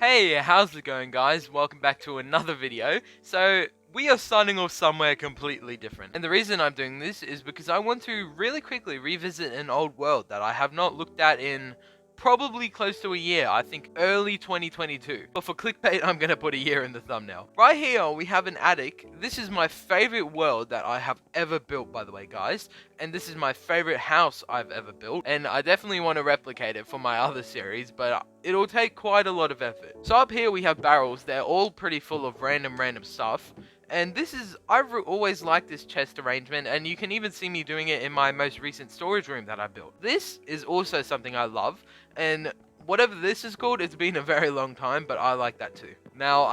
Hey, how's it going, guys? Welcome back to another video. So, we are starting off somewhere completely different. And the reason I'm doing this is because I want to really quickly revisit an old world that I have not looked at in probably close to a year. I think early 2022. But for clickbait, I'm going to put a year in the thumbnail. Right here, we have an attic. This is my favorite world that I have ever built, by the way, guys. And this is my favorite house I've ever built. And I definitely want to replicate it for my other series, but it'll take quite a lot of effort. So up here, we have barrels. They're all pretty full of random stuff. And this is, I've always liked this chest arrangement, and you can even see me doing it in my most recent storage room that I built. This is also something I love, and whatever this is called, it's been a very long time, but I like that too. Now,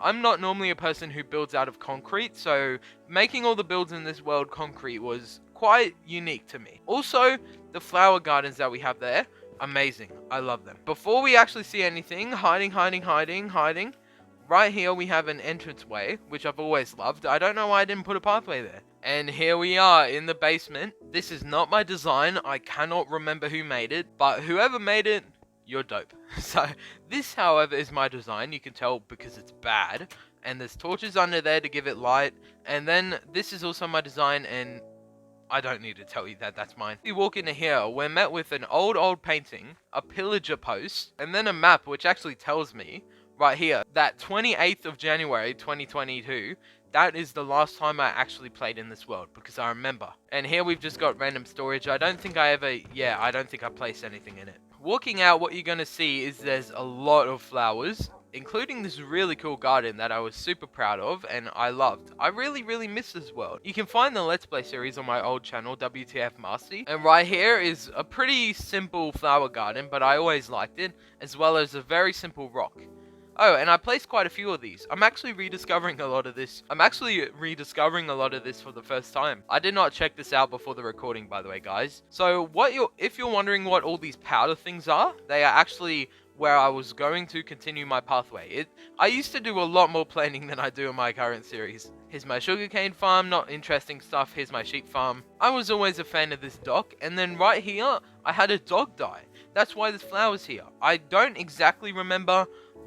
I'm not normally a person who builds out of concrete, so making all the builds in this world concrete was quite unique to me. Also, the flower gardens that we have there, amazing. I love them. Before we actually see anything, hiding. Right here we have an entranceway, which I've always loved. I don't know why I didn't put a pathway there. And here we are in the basement. This is not my design. I cannot remember who made it, but whoever made it, you're dope. So this, however, is my design. You can tell because it's bad. And there's torches under there to give it light. And then this is also my design, and I don't need to tell you that that's mine. We walk into here, we're met with an old painting, a pillager post, and then a map which actually tells me right here that 28th of January 2022, that is the last time I actually played in this world, because I remember. And here we've just got random storage. I don't think I placed anything in it. Walking out, what you're gonna see is there's a lot of flowers, including this really cool garden that I was super proud of and I loved. I really miss this world. You can find the Let's Play series on my old channel, WTF Masty. And right here is a pretty simple flower garden, but I always liked it, as well as a very simple rock. Oh, and I placed quite a few of these. I'm actually rediscovering a lot of this for the first time. I did not check this out before the recording, by the way, guys. So if you're wondering what all these powder things are, they are actually where I was going to continue my pathway. I used to do a lot more planning than I do in my current series. Here's my sugarcane farm, not interesting stuff. Here's my sheep farm. I was always a fan of this dock, and then right here, I had a dog die. That's why there's flowers here. I don't exactly remember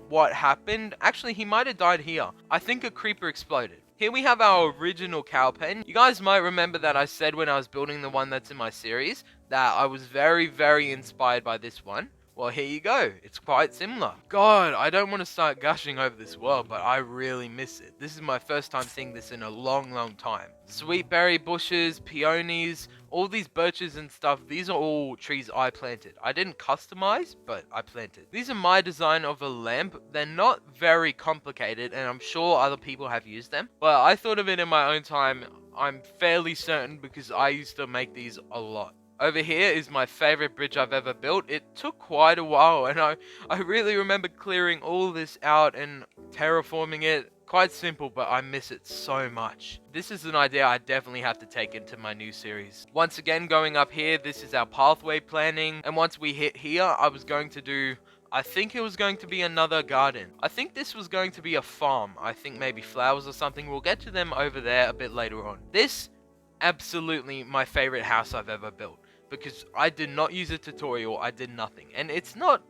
what happened. Actually, he might have died here. I think a creeper exploded. Here we have our original cow pen. You guys might remember that I said when I was building the one that's in my series that I was very inspired by this one. Well, here you go. It's quite similar. God, I don't want to start gushing over this world, but I really miss it. This is my first time seeing this in a long time. Sweet berry bushes, peonies, all these birches and stuff, these are all trees I planted. I didn't customize, but I planted. These are my design of a lamp. They're not very complicated, and I'm sure other people have used them, but I thought of it in my own time. I'm fairly certain because I used to make these a lot. Over here is my favorite bridge I've ever built. It took quite a while, and I really remember clearing all this out and terraforming it. Quite simple, but I miss it so much. This is an idea I definitely have to take into my new series. Once again, going up here, this is our pathway planning. And once we hit here, I think it was going to be another garden. I think this was going to be a farm. I think maybe flowers or something. We'll get to them over there a bit later on. This, absolutely my favorite house I've ever built. Because I did not use a tutorial, I did nothing. And it's not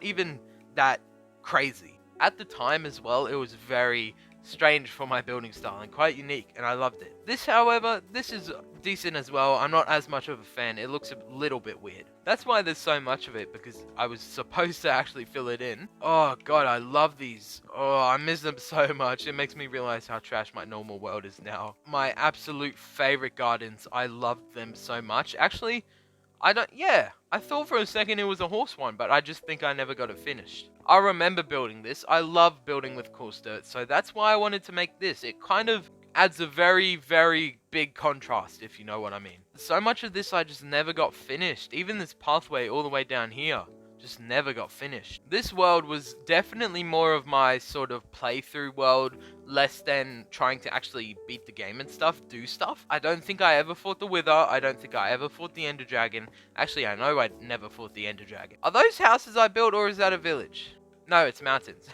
even that crazy. At the time as well, it was very strange for my building style and quite unique, and I loved it. This, however, this is decent as well. I'm not as much of a fan. It looks a little bit weird. That's why there's so much of it, because I was supposed to actually fill it in. Oh god, I love these. Oh, I miss them so much. It makes me realize how trash my normal world is now. My absolute favorite gardens. I loved them so much. Actually, I thought for a second it was a horse one, but I just think I never got it finished. I remember building this. I love building with coarse dirt, so that's why I wanted to make this. It kind of adds a very big contrast, if you know what I mean. So much of this I just never got finished. Even this pathway all the way down here just never got finished. This world was definitely more of my sort of playthrough world, less than trying to actually beat the game and do stuff. I don't think I ever fought the Wither. I don't think I ever fought the Ender Dragon. Actually, I know I never fought the Ender Dragon. Are those houses I built, or is that a village? No, it's mountains.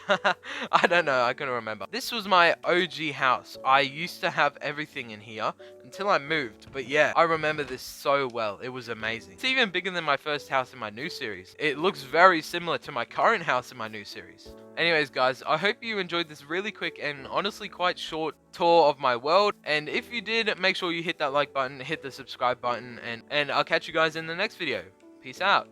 I don't know, I couldn't remember. This was my OG house. I used to have everything in here until I moved. But yeah, I remember this so well. It was amazing. It's even bigger than my first house in my new series. It looks very similar to my current house in my new series. Anyways, guys, I hope you enjoyed this really quick and honestly quite short tour of my world. And if you did, make sure you hit that like button, hit the subscribe button, and I'll catch you guys in the next video. Peace out.